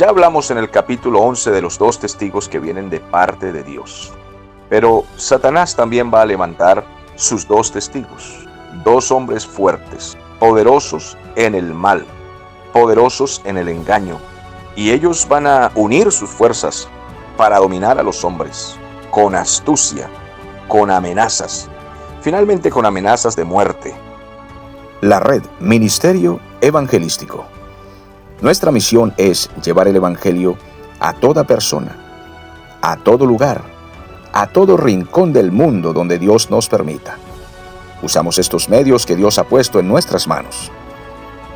Ya hablamos en el capítulo 11 de los dos testigos que vienen de parte de Dios. Pero Satanás también va a levantar sus dos testigos, dos hombres fuertes, poderosos en el mal, poderosos en el engaño. Y ellos van a unir sus fuerzas para dominar a los hombres, con astucia, con amenazas, finalmente con amenazas de muerte. La red Ministerio Evangelístico. Nuestra misión es llevar el Evangelio a toda persona, a todo lugar, a todo rincón del mundo donde Dios nos permita. Usamos estos medios que Dios ha puesto en nuestras manos.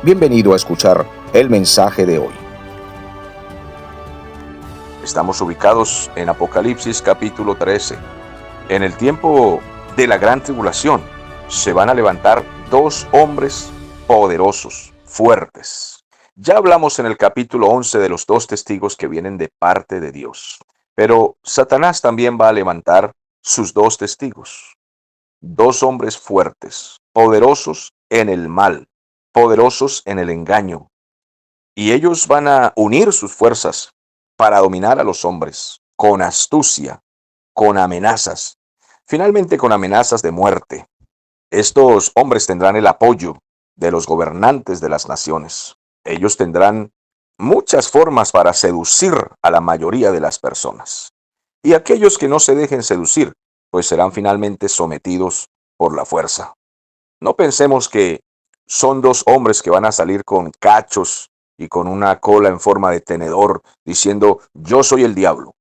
Bienvenido a escuchar el mensaje de hoy. Estamos ubicados en Apocalipsis capítulo 13. En el tiempo de la gran tribulación se van a levantar dos hombres poderosos, fuertes. Ya hablamos en el capítulo 11 de los dos testigos que vienen de parte de Dios. Pero Satanás también va a levantar sus dos testigos. Dos hombres fuertes, poderosos en el mal, poderosos en el engaño. Y ellos van a unir sus fuerzas para dominar a los hombres, con astucia, con amenazas, finalmente con amenazas de muerte. Estos hombres tendrán el apoyo de los gobernantes de las naciones. Ellos tendrán muchas formas para seducir a la mayoría de las personas. Y aquellos que no se dejen seducir, pues serán finalmente sometidos por la fuerza. No pensemos que son dos hombres que van a salir con cachos y con una cola en forma de tenedor, diciendo, yo soy el diablo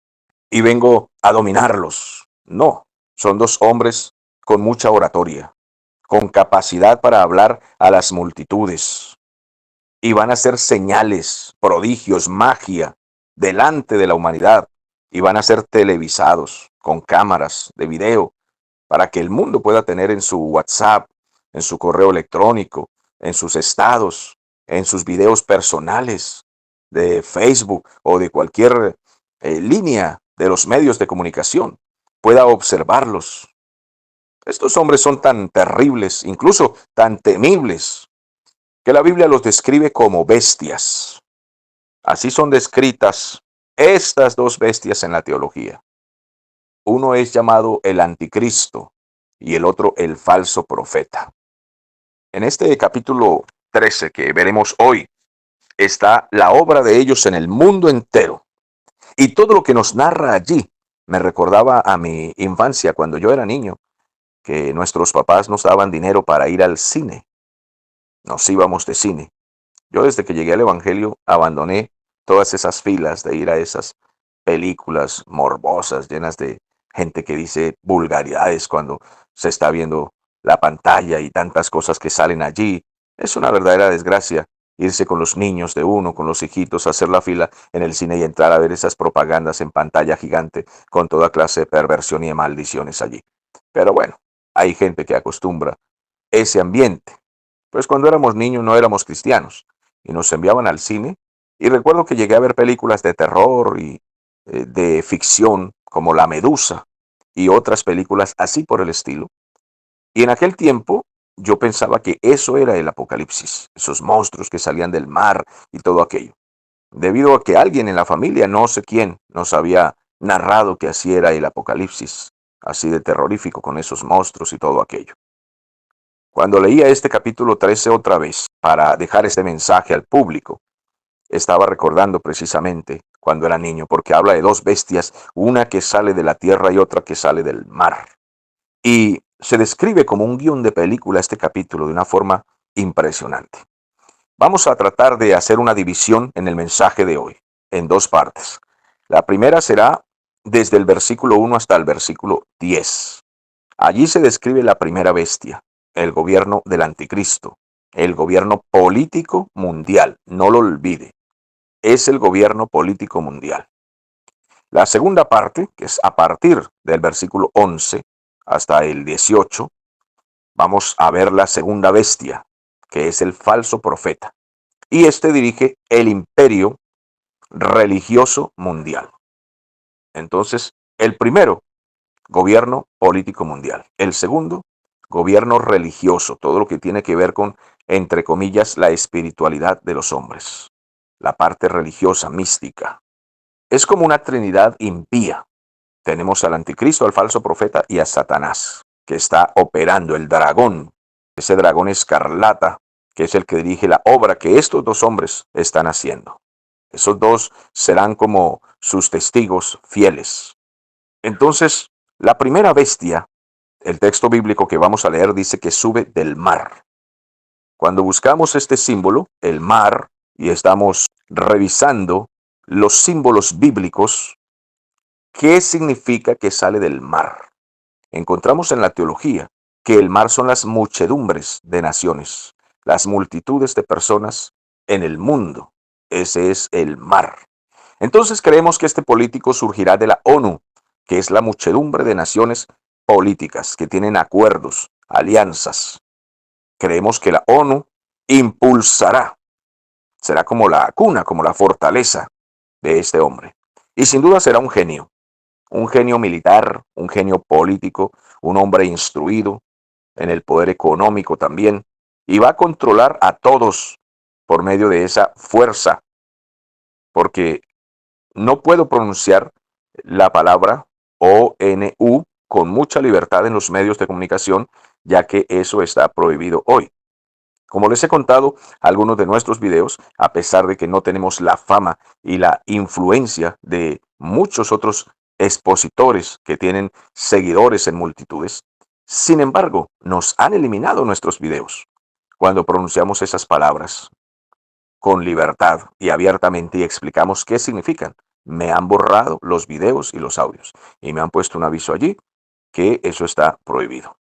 y vengo a dominarlos. No, son dos hombres con mucha oratoria, con capacidad para hablar a las multitudes. Y van a hacer señales, prodigios, magia, delante de la humanidad. Y van a ser televisados con cámaras de video para que el mundo pueda tener en su WhatsApp, en su correo electrónico, en sus estados, en sus videos personales de Facebook o de cualquier línea de los medios de comunicación, pueda observarlos. Estos hombres son tan terribles, incluso tan temibles, que la Biblia los describe como bestias. Así son descritas estas dos bestias en la teología. Uno es llamado el anticristo y el otro el falso profeta. En este capítulo 13 que veremos hoy está la obra de ellos en el mundo entero. Y todo lo que nos narra allí me recordaba a mi infancia cuando yo era niño, que nuestros papás nos daban dinero para ir al cine. Nos íbamos de cine. Yo desde que llegué al Evangelio abandoné todas esas filas de ir a esas películas morbosas llenas de gente que dice vulgaridades cuando se está viendo la pantalla y tantas cosas que salen allí. Es una verdadera desgracia irse con los niños de uno, con los hijitos, hacer la fila en el cine y entrar a ver esas propagandas en pantalla gigante con toda clase de perversión y de maldiciones allí. Pero bueno, hay gente que acostumbra ese ambiente. Pues cuando éramos niños no éramos cristianos y nos enviaban al cine. Y recuerdo que llegué a ver películas de terror y de ficción como La Medusa y otras películas así por el estilo. Y en aquel tiempo yo pensaba que eso era el apocalipsis, esos monstruos que salían del mar y todo aquello. Debido a que alguien en la familia, no sé quién, nos había narrado que así era el apocalipsis, así de terrorífico con esos monstruos y todo aquello. Cuando leía este capítulo 13 otra vez para dejar este mensaje al público, estaba recordando precisamente cuando era niño, porque habla de dos bestias, una que sale de la tierra y otra que sale del mar. Y se describe como un guión de película este capítulo de una forma impresionante. Vamos a tratar de hacer una división en el mensaje de hoy, en dos partes. La primera será desde el versículo 1 hasta el versículo 10. Allí se describe la primera bestia, el gobierno del anticristo, el gobierno político mundial, no lo olvide. Es el gobierno político mundial. La segunda parte, que es a partir del versículo 11 hasta el 18, vamos a ver la segunda bestia, que es el falso profeta. Y este dirige el imperio religioso mundial. Entonces, el primero, gobierno político mundial. El segundo, gobierno religioso, todo lo que tiene que ver con, entre comillas, la espiritualidad de los hombres. la parte religiosa, mística. Es como una trinidad impía. Tenemos al anticristo, al falso profeta y a Satanás, que está operando el dragón, ese dragón escarlata, que es el que dirige la obra que estos dos hombres están haciendo. Esos dos serán como sus testigos fieles. Entonces, la primera bestia, el texto bíblico que vamos a leer dice que sube del mar. Cuando buscamos este símbolo, el mar, y estamos revisando los símbolos bíblicos, ¿qué significa que sale del mar? Encontramos en la teología que el mar son las muchedumbres de naciones, las multitudes de personas en el mundo. Ese es el mar. Entonces creemos que este político surgirá de la ONU, que es la muchedumbre de naciones políticas que tienen acuerdos, alianzas. Creemos que la ONU impulsará, será como la cuna, como la fortaleza de este hombre. Y sin duda será un genio militar, un genio político, un hombre instruido en el poder económico también, y va a controlar a todos por medio de esa fuerza, porque no puedo pronunciar la palabra ONU con mucha libertad en los medios de comunicación, ya que eso está prohibido hoy. Como les he contado algunos de nuestros videos, a pesar de que no tenemos la fama y la influencia de muchos otros expositores que tienen seguidores en multitudes, sin embargo, nos han eliminado nuestros videos cuando pronunciamos esas palabras con libertad y abiertamente y explicamos qué significan. Me han borrado los videos y los audios y me han puesto un aviso allí que eso está prohibido.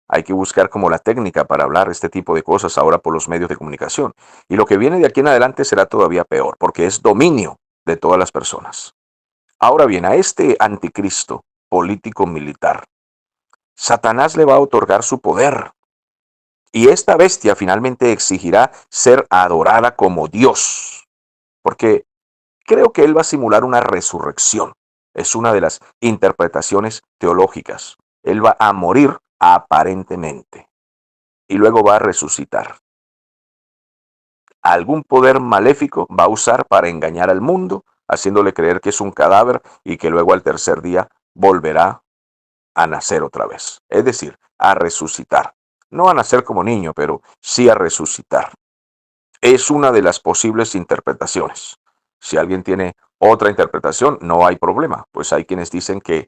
Hay que buscar como la técnica para hablar este tipo de cosas ahora por los medios de comunicación. Y lo que viene de aquí en adelante será todavía peor, porque es dominio de todas las personas. Ahora bien, a este anticristo político militar, Satanás le va a otorgar su poder. Y esta bestia finalmente exigirá ser adorada como Dios, porque creo que él va a simular una resurrección. Es una de las interpretaciones teológicas. Él va a morir aparentemente y luego va a resucitar. Algún poder maléfico va a usar para engañar al mundo, haciéndole creer que es un cadáver y que luego al tercer día volverá a nacer otra vez. Es decir, a resucitar. No a nacer como niño, pero sí a resucitar. Es una de las posibles interpretaciones. Si alguien tiene otra interpretación, no hay problema, pues hay quienes dicen que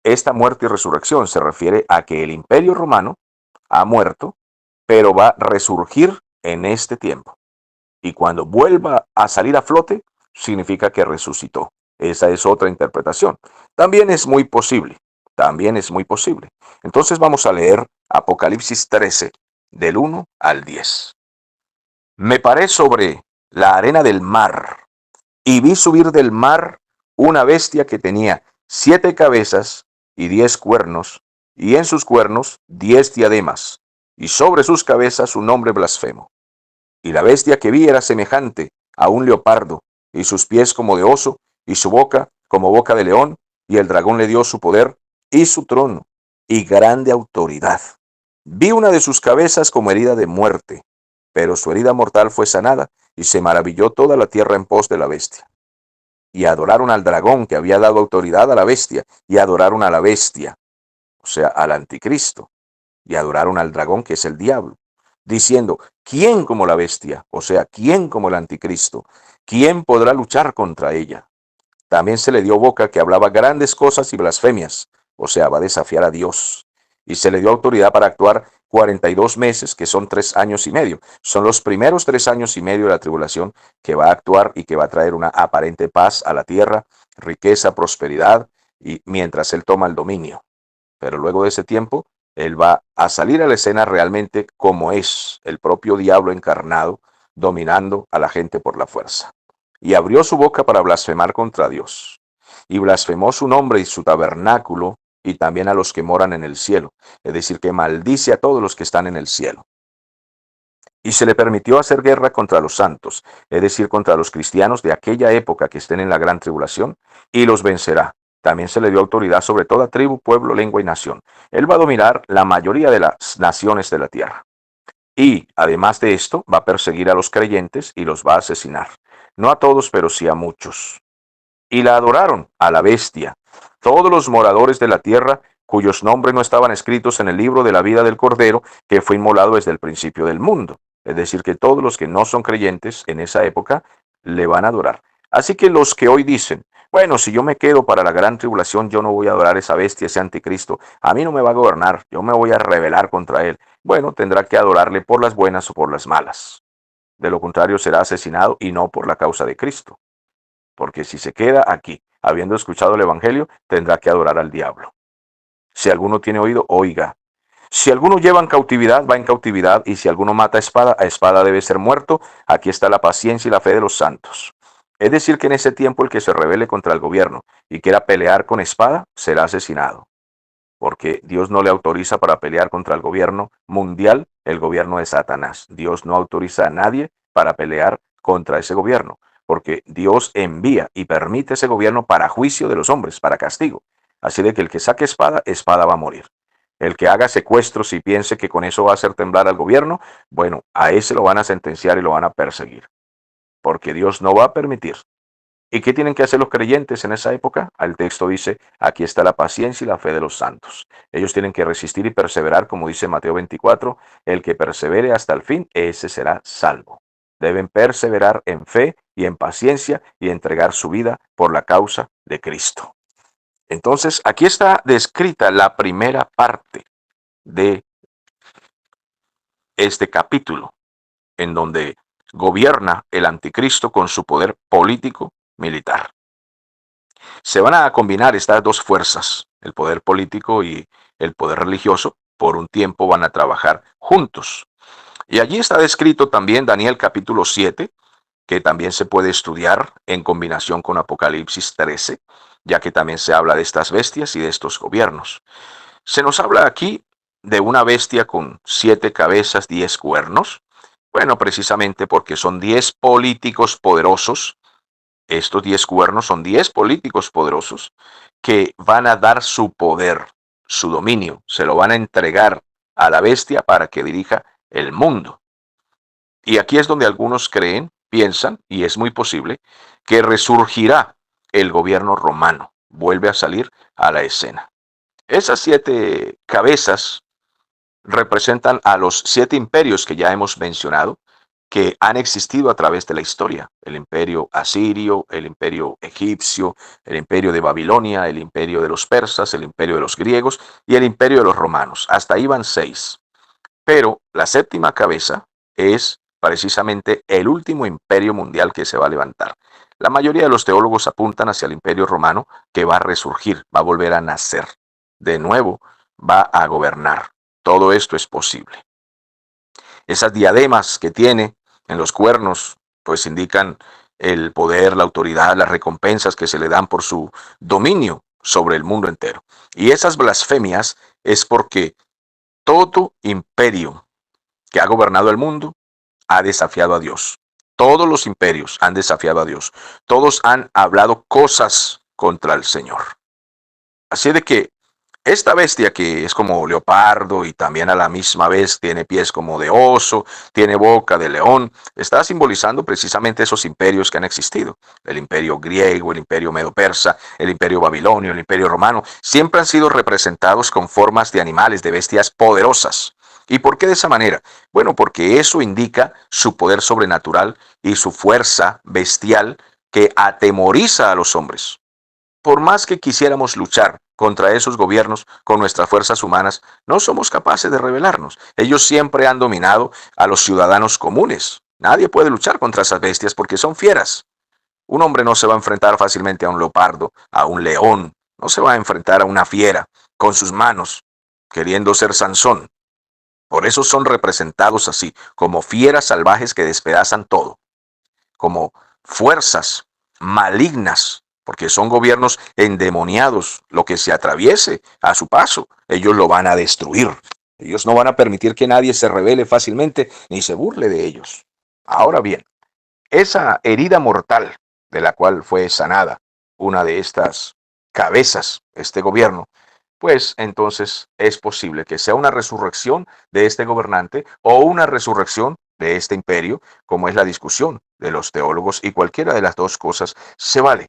esta muerte y resurrección se refiere a que el Imperio Romano ha muerto, pero va a resurgir en este tiempo. Y cuando vuelva a salir a flote, significa que resucitó. Esa es otra interpretación. También es muy posible. También es muy posible. Entonces vamos a leer Apocalipsis 13, del 1 al 10. Me paré sobre la arena del mar y vi subir del mar una bestia que tenía 7 cabezas y 10 cuernos, y en sus cuernos 10 diademas, y sobre sus cabezas un nombre blasfemo. Y la bestia que vi era semejante a un leopardo, y sus pies como de oso, y su boca como boca de león, y el dragón le dio su poder y su trono, y grande autoridad. Vi una de sus cabezas como herida de muerte, pero su herida mortal fue sanada, y se maravilló toda la tierra en pos de la bestia. Y adoraron al dragón que había dado autoridad a la bestia, y adoraron a la bestia, o sea, al anticristo, y adoraron al dragón que es el diablo, diciendo, ¿quién como la bestia? O sea, ¿quién como el anticristo? ¿Quién podrá luchar contra ella? También se le dio boca que hablaba grandes cosas y blasfemias, o sea, va a desafiar a Dios. Y se le dio autoridad para actuar 42 meses, que son 3 años y medio. Son los primeros 3 años y medio de la tribulación que va a actuar y que va a traer una aparente paz a la tierra, riqueza, prosperidad, y mientras él toma el dominio. Pero luego de ese tiempo, él va a salir a la escena realmente como es el propio diablo encarnado, dominando a la gente por la fuerza. Y abrió su boca para blasfemar contra Dios. Y blasfemó su nombre y su tabernáculo, y también a los que moran en el cielo. Es decir, que maldice a todos los que están en el cielo. Y se le permitió hacer guerra contra los santos, es decir, contra los cristianos de aquella época que estén en la gran tribulación, y los vencerá. También se le dio autoridad sobre toda tribu, pueblo, lengua y nación. Él va a dominar la mayoría de las naciones de la tierra. Y, además de esto, va a perseguir a los creyentes y los va a asesinar. no a todos, pero sí a muchos. Y la adoraron a la bestia, todos los moradores de la tierra cuyos nombres no estaban escritos en el libro de la vida del Cordero, que fue inmolado desde el principio del mundo. Es decir, que todos los que no son creyentes en esa época le van a adorar. Así que los que hoy dicen, bueno, si yo me quedo para la gran tribulación, yo no voy a adorar esa bestia, ese anticristo, a mí no me va a gobernar, yo me voy a rebelar contra él. Bueno, tendrá que adorarle por las buenas o por las malas. De lo contrario, será asesinado y no por la causa de Cristo. Porque si se queda aquí, habiendo escuchado el Evangelio, tendrá que adorar al diablo. Si alguno tiene oído, oiga. Si alguno lleva en cautividad, va en cautividad, y si alguno mata a espada debe ser muerto. Aquí está la paciencia y la fe de los santos. Es decir, que en ese tiempo el que se rebele contra el gobierno y quiera pelear con espada, será asesinado. Porque Dios no le autoriza para pelear contra el gobierno mundial, el gobierno de Satanás. Dios no autoriza a nadie para pelear contra ese gobierno, porque Dios envía y permite ese gobierno para juicio de los hombres, para castigo. Así de que el que saque espada, espada va a morir. El que haga secuestros y piense que con eso va a hacer temblar al gobierno, bueno, a ese lo van a sentenciar y lo van a perseguir, porque Dios no va a permitir. ¿Y qué tienen que hacer los creyentes en esa época? El texto dice, aquí está la paciencia y la fe de los santos. Ellos tienen que resistir y perseverar, como dice Mateo 24, el que persevere hasta el fin, ese será salvo. Deben perseverar en fe y en paciencia y entregar su vida por la causa de Cristo. Entonces, aquí está descrita la primera parte de este capítulo, en donde gobierna el anticristo con su poder político militar. Se van a combinar estas dos fuerzas, el poder político y el poder religioso, por un tiempo van a trabajar juntos. Y allí está descrito también Daniel capítulo 7, que también se puede estudiar en combinación con Apocalipsis 13, ya que también se habla de estas bestias y de estos gobiernos. Se nos habla aquí de una bestia con 7 cabezas, 10 cuernos. Bueno, precisamente porque son 10 políticos poderosos. Estos 10 cuernos son 10 políticos poderosos que van a dar su poder, su dominio, se lo van a entregar a la bestia para que dirija el mundo. Y aquí es donde algunos creen, piensan, y es muy posible, que resurgirá el gobierno romano, vuelve a salir a la escena. Esas 7 cabezas representan a los 7 imperios que ya hemos mencionado, que han existido a través de la historia. El imperio asirio, el imperio egipcio, el imperio de Babilonia, el imperio de los persas, el imperio de los griegos y el imperio de los romanos. Hasta ahí van 6. Pero la séptima cabeza es precisamente el último imperio mundial que se va a levantar. La mayoría de los teólogos apuntan hacia el imperio romano, que va a resurgir, va a volver a nacer. De nuevo, va a gobernar. Todo esto es posible. Esas diademas que tiene en los cuernos, pues indican el poder, la autoridad, las recompensas que se le dan por su dominio sobre el mundo entero. Y esas blasfemias es porque todo imperio que ha gobernado el mundo ha desafiado a Dios. Todos los imperios han desafiado a Dios. Todos han hablado cosas contra el Señor. Así de que esta bestia, que es como leopardo y también a la misma vez tiene pies como de oso, tiene boca de león, está simbolizando precisamente esos imperios que han existido. El imperio griego, el imperio medo-persa, el imperio babilonio, el imperio romano, siempre han sido representados con formas de animales, de bestias poderosas. ¿Y por qué de esa manera? Bueno, porque eso indica su poder sobrenatural y su fuerza bestial que atemoriza a los hombres. Por más que quisiéramos luchar contra esos gobiernos con nuestras fuerzas humanas, no somos capaces de rebelarnos. Ellos siempre han dominado a los ciudadanos comunes. Nadie puede luchar contra esas bestias porque son fieras. Un hombre no se va a enfrentar fácilmente a un leopardo, a un león. No se va a enfrentar a una fiera con sus manos, queriendo ser Sansón. Por eso son representados así, como fieras salvajes que despedazan todo, como fuerzas malignas, porque son gobiernos endemoniados. Lo que se atraviese a su paso, ellos lo van a destruir. Ellos no van a permitir que nadie se rebele fácilmente ni se burle de ellos. Ahora bien, esa herida mortal de la cual fue sanada una de estas cabezas, este gobierno, pues entonces es posible que sea una resurrección de este gobernante o una resurrección de este imperio, como es la discusión. de los teólogos, y cualquiera de las dos cosas se vale,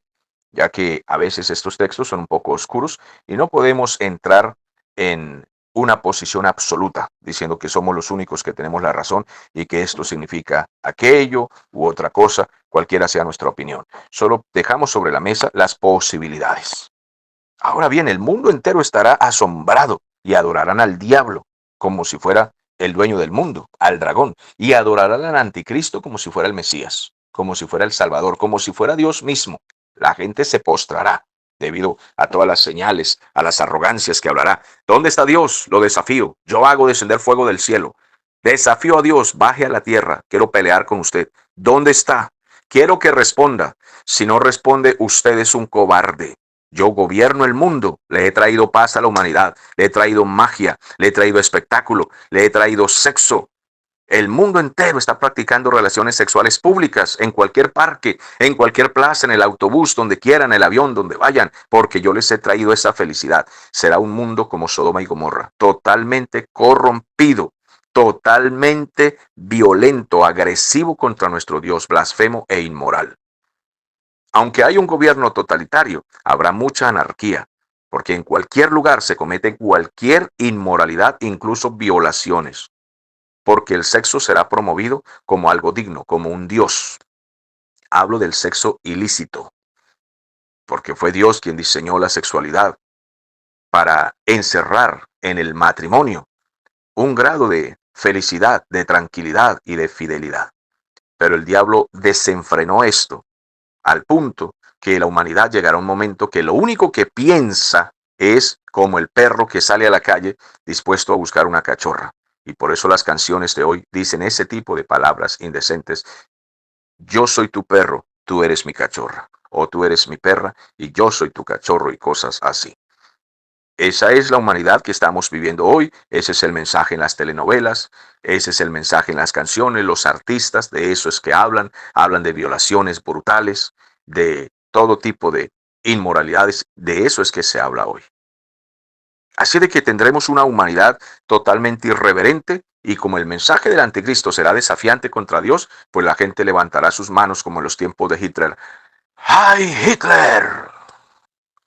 ya que a veces estos textos son un poco oscuros y no podemos entrar en una posición absoluta diciendo que somos los únicos que tenemos la razón y que esto significa aquello u otra cosa, cualquiera sea nuestra opinión. Solo dejamos sobre la mesa las posibilidades. Ahora bien, el mundo entero estará asombrado y adorarán al diablo como si fuera el dueño del mundo, al dragón, y adorarán al anticristo como si fuera el Mesías, como si fuera el Salvador, como si fuera Dios mismo. La gente se postrará debido a todas las señales, a las arrogancias que hablará. ¿Dónde está Dios? Lo desafío. Yo hago descender fuego del cielo. Desafío a Dios, baje a la tierra. Quiero pelear con usted. ¿Dónde está? Quiero que responda. Si no responde, usted es un cobarde. Yo gobierno el mundo, le he traído paz a la humanidad, le he traído magia, le he traído espectáculo, le he traído sexo. El mundo entero está practicando relaciones sexuales públicas, en cualquier parque, en cualquier plaza, en el autobús, donde quieran, en el avión, donde vayan, porque yo les he traído esa felicidad. Será un mundo como Sodoma y Gomorra, totalmente corrompido, totalmente violento, agresivo contra nuestro Dios, blasfemo e inmoral. Aunque hay un gobierno totalitario, habrá mucha anarquía, porque en cualquier lugar se comete cualquier inmoralidad, incluso violaciones, porque el sexo será promovido como algo digno, como un dios. Hablo del sexo ilícito, porque fue Dios quien diseñó la sexualidad para encerrar en el matrimonio un grado de felicidad, de tranquilidad y de fidelidad. Pero el diablo desenfrenó esto al punto que la humanidad llegará a un momento que lo único que piensa es como el perro que sale a la calle dispuesto a buscar una cachorra. Y por eso las canciones de hoy dicen ese tipo de palabras indecentes. Yo soy tu perro, tú eres mi cachorra. O tú eres mi perra y yo soy tu cachorro y cosas así. Esa es la humanidad que estamos viviendo hoy. Ese es el mensaje en las telenovelas. Ese es el mensaje en las canciones. Los artistas de eso es que hablan. Hablan de violaciones brutales, de todo tipo de inmoralidades. De eso es que se habla hoy. Así de que tendremos una humanidad totalmente irreverente y como el mensaje del anticristo será desafiante contra Dios, pues la gente levantará sus manos como en los tiempos de Hitler. ¡Ay, Hitler!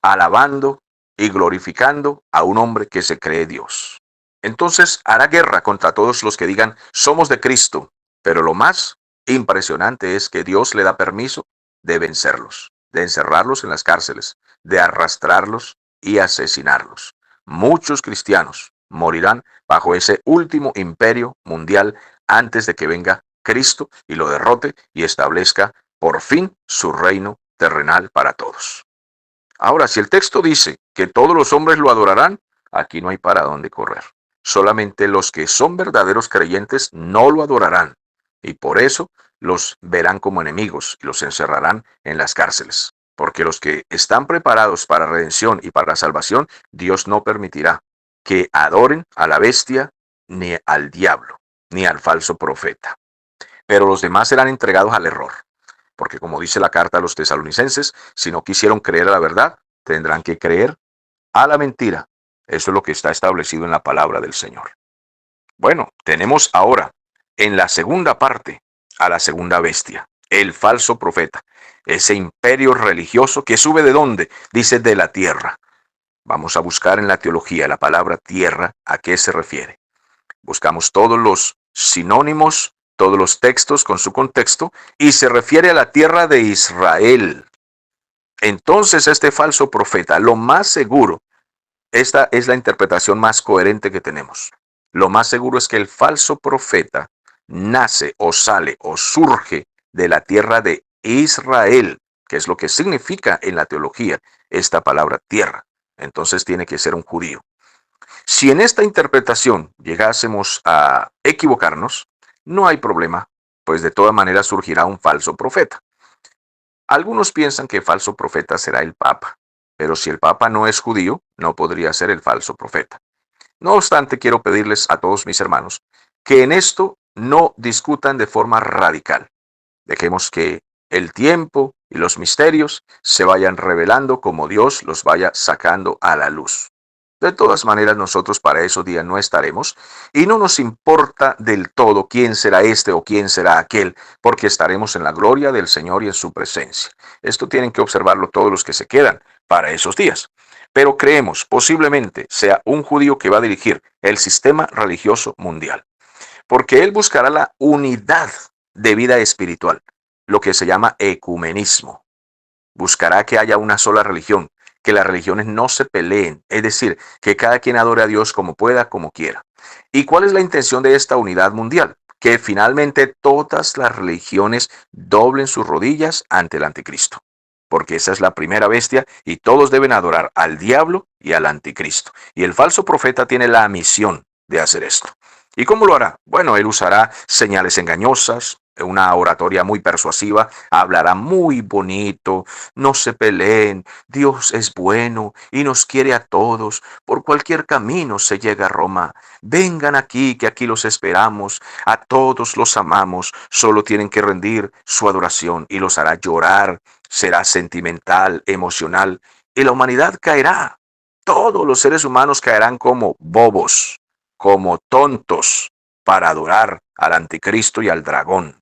Alabando y glorificando a un hombre que se cree Dios. Entonces hará guerra contra todos los que digan somos de Cristo, pero lo más impresionante es que Dios le da permiso de vencerlos, de encerrarlos en las cárceles, de arrastrarlos y asesinarlos. Muchos cristianos morirán bajo ese último imperio mundial antes de que venga Cristo y lo derrote y establezca por fin su reino terrenal para todos. Ahora, si el texto dice que todos los hombres lo adorarán, aquí no hay para dónde correr. Solamente los que son verdaderos creyentes no lo adorarán, y por eso los verán como enemigos y los encerrarán en las cárceles. Porque los que están preparados para redención y para salvación, Dios no permitirá que adoren a la bestia, ni al diablo, ni al falso profeta. Pero los demás serán entregados al error. Porque como dice la carta a los tesalonicenses, si no quisieron creer a la verdad, tendrán que creer a la mentira. Eso es lo que está establecido en la palabra del Señor. Bueno, tenemos ahora en la segunda parte a la segunda bestia, el falso profeta, ese imperio religioso que sube ¿de dónde? Dice de la tierra. Vamos a buscar en la teología la palabra tierra, ¿a qué se refiere? Buscamos todos los sinónimos, todos los textos con su contexto, y se refiere a la tierra de Israel. Entonces este falso profeta, lo más seguro, esta es la interpretación más coherente que tenemos. Lo más seguro es que el falso profeta nace o sale o surge de la tierra de Israel, que es lo que significa en la teología esta palabra tierra. Entonces tiene que ser un judío. Si en esta interpretación llegásemos a equivocarnos, no hay problema, pues de todas maneras surgirá un falso profeta. Algunos piensan que el falso profeta será el Papa, pero si el Papa no es judío, no podría ser el falso profeta. No obstante, quiero pedirles a todos mis hermanos que en esto no discutan de forma radical. Dejemos que el tiempo y los misterios se vayan revelando como Dios los vaya sacando a la luz. De todas maneras, nosotros para esos días no estaremos y no nos importa del todo quién será este o quién será aquel, porque estaremos en la gloria del Señor y en su presencia. Esto tienen que observarlo todos los que se quedan para esos días. Pero creemos, posiblemente sea un judío que va a dirigir el sistema religioso mundial, porque él buscará la unidad de vida espiritual, lo que se llama ecumenismo. Buscará que haya una sola religión, que las religiones no se peleen, es decir, que cada quien adore a Dios como pueda, como quiera. ¿Y cuál es la intención de esta unidad mundial? Que finalmente todas las religiones doblen sus rodillas ante el anticristo, porque esa es la primera bestia y todos deben adorar al diablo y al anticristo. Y el falso profeta tiene la misión de hacer esto. ¿Y cómo lo hará? Bueno, él usará señales engañosas, una oratoria muy persuasiva, hablará muy bonito, no se peleen, Dios es bueno y nos quiere a todos, por cualquier camino se llega a Roma. Vengan aquí, que aquí los esperamos, a todos los amamos, solo tienen que rendir su adoración y los hará llorar, será sentimental, emocional, y la humanidad caerá. Todos los seres humanos caerán como bobos, como tontos, para adorar al anticristo y al dragón.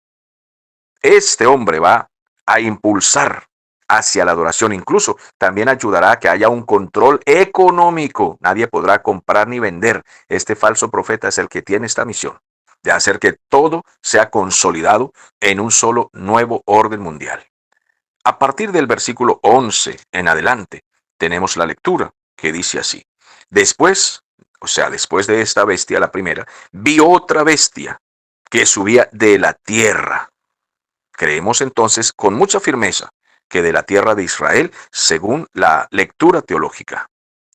Este hombre va a impulsar hacia la adoración, incluso también ayudará a que haya un control económico. Nadie podrá comprar ni vender. Este falso profeta es el que tiene esta misión de hacer que todo sea consolidado en un solo nuevo orden mundial. A partir del versículo 11 en adelante, tenemos la lectura que dice así: después, o sea, después de esta bestia, la primera, vi otra bestia que subía de la tierra. Creemos entonces con mucha firmeza que de la tierra de Israel, según la lectura teológica.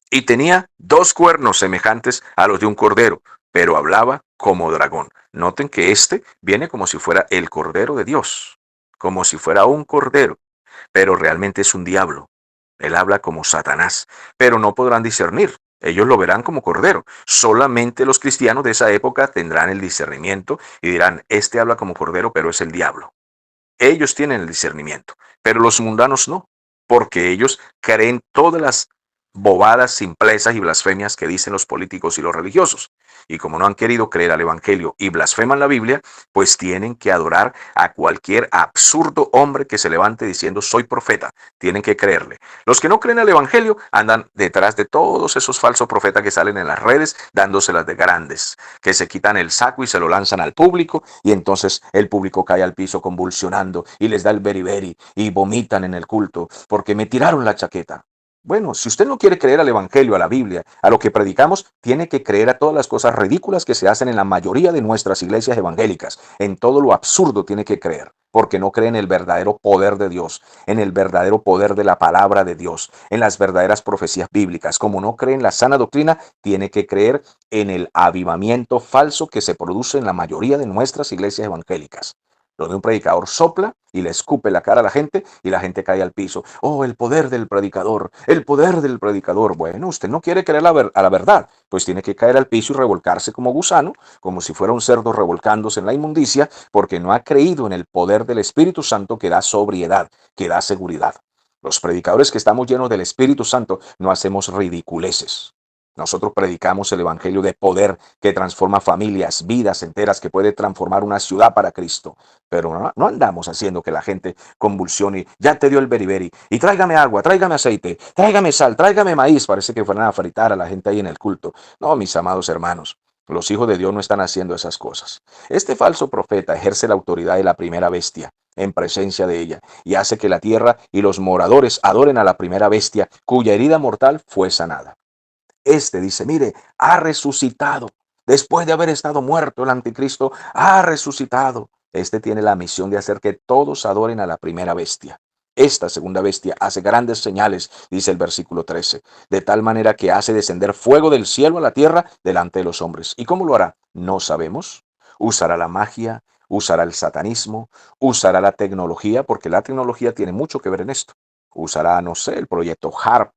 Y tenía dos cuernos semejantes a los de un cordero, pero hablaba como dragón. Noten que este viene como si fuera el cordero de Dios, como si fuera un cordero, pero realmente es un diablo. Él habla como Satanás, pero no podrán discernir. Ellos lo verán como cordero. Solamente los cristianos de esa época tendrán el discernimiento y dirán, este habla como cordero, pero es el diablo. Ellos tienen el discernimiento, pero los mundanos no, porque ellos creen todas las bobadas, simplezas y blasfemias que dicen los políticos y los religiosos. Y como no han querido creer al Evangelio y blasfeman la Biblia, pues tienen que adorar a cualquier absurdo hombre que se levante diciendo soy profeta. Tienen que creerle. Los que no creen al Evangelio andan detrás de todos esos falsos profetas que salen en las redes dándoselas de grandes, que se quitan el saco y se lo lanzan al público y entonces el público cae al piso convulsionando y les da el beriberi y vomitan en el culto porque me tiraron la chaqueta. Bueno, si usted no quiere creer al Evangelio, a la Biblia, a lo que predicamos, tiene que creer a todas las cosas ridículas que se hacen en la mayoría de nuestras iglesias evangélicas. En todo lo absurdo tiene que creer, porque no cree en el verdadero poder de Dios, en el verdadero poder de la palabra de Dios, en las verdaderas profecías bíblicas. Como no cree en la sana doctrina, tiene que creer en el avivamiento falso que se produce en la mayoría de nuestras iglesias evangélicas. Donde un predicador sopla y le escupe la cara a la gente y la gente cae al piso. Oh, el poder del predicador, el poder del predicador. Bueno, usted no quiere creer a la verdad, pues tiene que caer al piso y revolcarse como gusano, como si fuera un cerdo revolcándose en la inmundicia, porque no ha creído en el poder del Espíritu Santo que da sobriedad, que da seguridad. Los predicadores que estamos llenos del Espíritu Santo no hacemos ridiculeces. Nosotros predicamos el evangelio de poder que transforma familias, vidas enteras, que puede transformar una ciudad para Cristo. Pero no andamos haciendo que la gente convulsione. Ya te dio el beriberi. Y tráigame agua, tráigame aceite, tráigame sal, tráigame maíz. Parece que fueran a fritar a la gente ahí en el culto. No, mis amados hermanos. Los hijos de Dios no están haciendo esas cosas. Este falso profeta ejerce la autoridad de la primera bestia en presencia de ella y hace que la tierra y los moradores adoren a la primera bestia cuya herida mortal fue sanada. Este dice, mire, ha resucitado. Después de haber estado muerto, el anticristo ha resucitado. Este tiene la misión de hacer que todos adoren a la primera bestia. Esta segunda bestia hace grandes señales, dice el versículo 13, de tal manera que hace descender fuego del cielo a la tierra delante de los hombres. ¿Y cómo lo hará? No sabemos. Usará la magia, usará el satanismo, usará la tecnología, porque la tecnología tiene mucho que ver en esto. Usará, no sé, el proyecto HARP,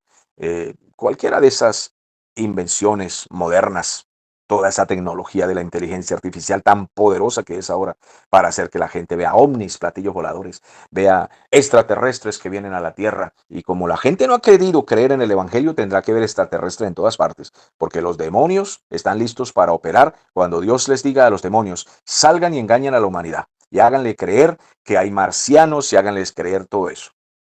cualquiera de esas invenciones modernas toda esa tecnología de la inteligencia artificial tan poderosa que es ahora para hacer que la gente vea ovnis, platillos voladores, vea extraterrestres que vienen a la Tierra. Y como la gente no ha querido creer en el Evangelio, tendrá que ver extraterrestres en todas partes, porque los demonios están listos para operar cuando Dios les diga a los demonios, salgan y engañen a la humanidad y háganle creer que hay marcianos y háganles creer todo eso.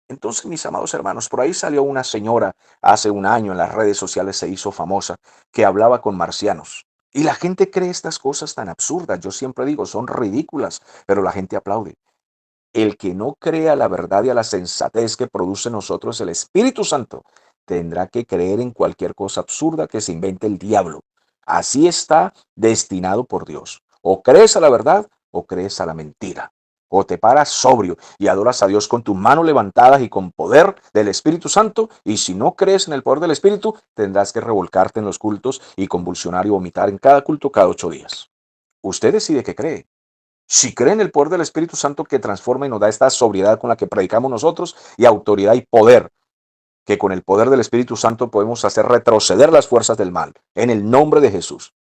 Entonces, mis amados hermanos, por ahí salió una señora hace un año en las redes sociales, se hizo famosa, que hablaba con marcianos. Y la gente cree estas cosas tan absurdas. Yo siempre digo, son ridículas, pero la gente aplaude. El que no crea la verdad y a la sensatez que produce en nosotros el Espíritu Santo, tendrá que creer en cualquier cosa absurda que se invente el diablo. Así está destinado por Dios. O crees a la verdad o crees a la mentira. O te paras sobrio y adoras a Dios con tus manos levantadas y con poder del Espíritu Santo. Y si no crees en el poder del Espíritu, tendrás que revolcarte en los cultos y convulsionar y vomitar en cada culto cada 8 días. Usted decide qué cree. Si cree en el poder del Espíritu Santo que transforma y nos da esta sobriedad con la que predicamos nosotros y autoridad y poder, que con el poder del Espíritu Santo podemos hacer retroceder las fuerzas del mal, en el nombre de Jesús.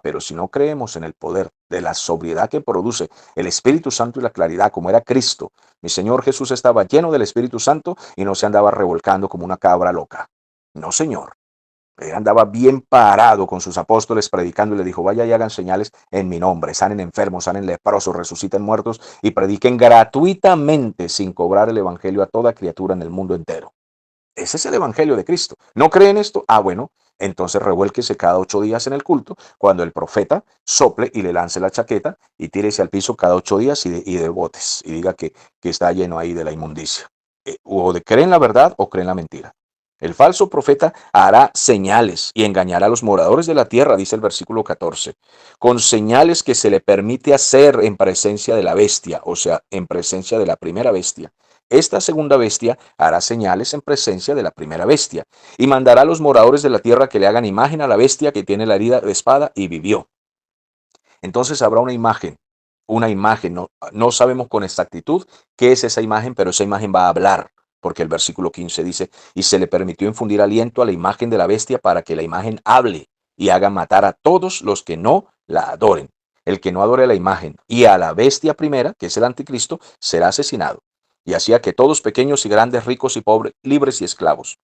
Pero si no creemos en el poder de la sobriedad que produce el Espíritu Santo y la claridad como era Cristo, mi Señor Jesús estaba lleno del Espíritu Santo y no se andaba revolcando como una cabra loca. No, Señor. Él andaba bien parado con sus apóstoles predicando y le dijo, vaya y hagan señales en mi nombre, sanen enfermos, sanen leprosos, resuciten muertos y prediquen gratuitamente sin cobrar el evangelio a toda criatura en el mundo entero. Ese es el evangelio de Cristo. ¿No creen esto? Bueno, entonces revuélquese cada 8 días en el culto cuando el profeta sople y le lance la chaqueta y tírese al piso cada 8 días y de botes y diga que está lleno ahí de la inmundicia. O creen la verdad o creen la mentira. El falso profeta hará señales y engañará a los moradores de la tierra, dice el versículo 14, con señales que se le permite hacer en presencia de la bestia, o sea, en presencia de la primera bestia. Esta segunda bestia hará señales en presencia de la primera bestia y mandará a los moradores de la tierra que le hagan imagen a la bestia que tiene la herida de espada y vivió. Entonces habrá una imagen, no sabemos con exactitud qué es esa imagen, pero esa imagen va a hablar. Porque el versículo 15 dice, y se le permitió infundir aliento a la imagen de la bestia para que la imagen hable y haga matar a todos los que no la adoren. El que no adore a la imagen y a la bestia primera, que es el anticristo, será asesinado. Y hacía que todos, pequeños y grandes, ricos y pobres, libres y esclavos,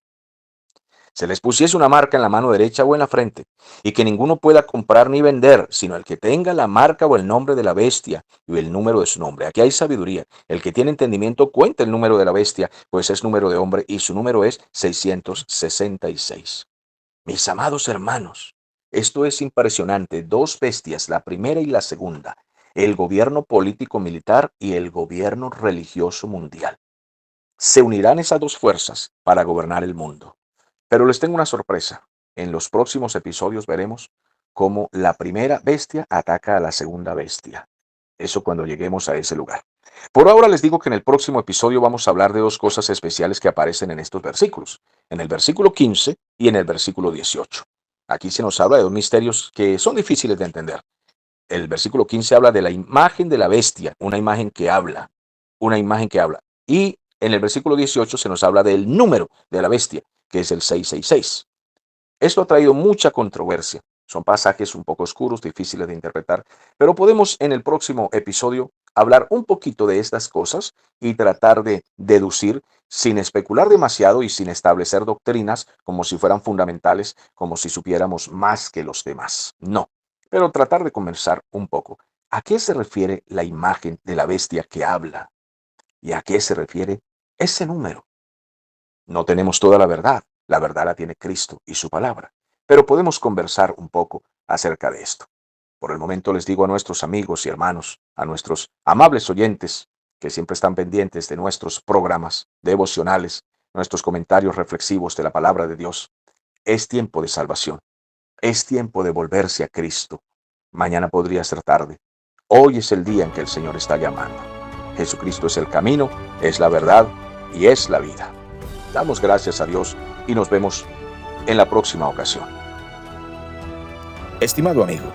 se les pusiese una marca en la mano derecha o en la frente, y que ninguno pueda comprar ni vender, sino el que tenga la marca o el nombre de la bestia y el número de su nombre. Aquí hay sabiduría. El que tiene entendimiento cuenta el número de la bestia, pues es número de hombre y su número es 666. Mis amados hermanos, esto es impresionante. 2 bestias, la primera y la segunda. El gobierno político-militar y el gobierno religioso mundial. Se unirán esas 2 fuerzas para gobernar el mundo. Pero les tengo una sorpresa. En los próximos episodios veremos cómo la primera bestia ataca a la segunda bestia. Eso cuando lleguemos a ese lugar. Por ahora les digo que en el próximo episodio vamos a hablar de 2 cosas especiales que aparecen en estos versículos. En el versículo 15 y en el versículo 18. Aquí se nos habla de 2 misterios que son difíciles de entender. El versículo 15 habla de la imagen de la bestia, una imagen que habla. Una imagen que habla. Y en el versículo 18 se nos habla del número de la bestia, que es el 666. Esto ha traído mucha controversia. Son pasajes un poco oscuros, difíciles de interpretar, pero podemos en el próximo episodio hablar un poquito de estas cosas y tratar de deducir sin especular demasiado y sin establecer doctrinas como si fueran fundamentales, como si supiéramos más que los demás. No, pero tratar de conversar un poco. ¿A qué se refiere la imagen de la bestia que habla? ¿Y a qué se refiere ese número? No tenemos toda la verdad la tiene Cristo y su palabra, pero podemos conversar un poco acerca de esto. Por el momento les digo a nuestros amigos y hermanos, a nuestros amables oyentes que siempre están pendientes de nuestros programas devocionales, nuestros comentarios reflexivos de la palabra de Dios, es tiempo de salvación, es tiempo de volverse a Cristo. Mañana podría ser tarde. Hoy es el día en que el Señor está llamando. Jesucristo es el camino, es la verdad y es la vida. Damos gracias a Dios y nos vemos en la próxima ocasión. Estimado amigo,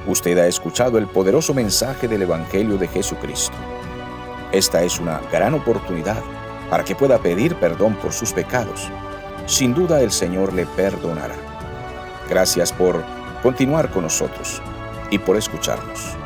usted ha escuchado el poderoso mensaje del Evangelio de Jesucristo. Esta es una gran oportunidad para que pueda pedir perdón por sus pecados. Sin duda el Señor le perdonará. Gracias por continuar con nosotros y por escucharnos.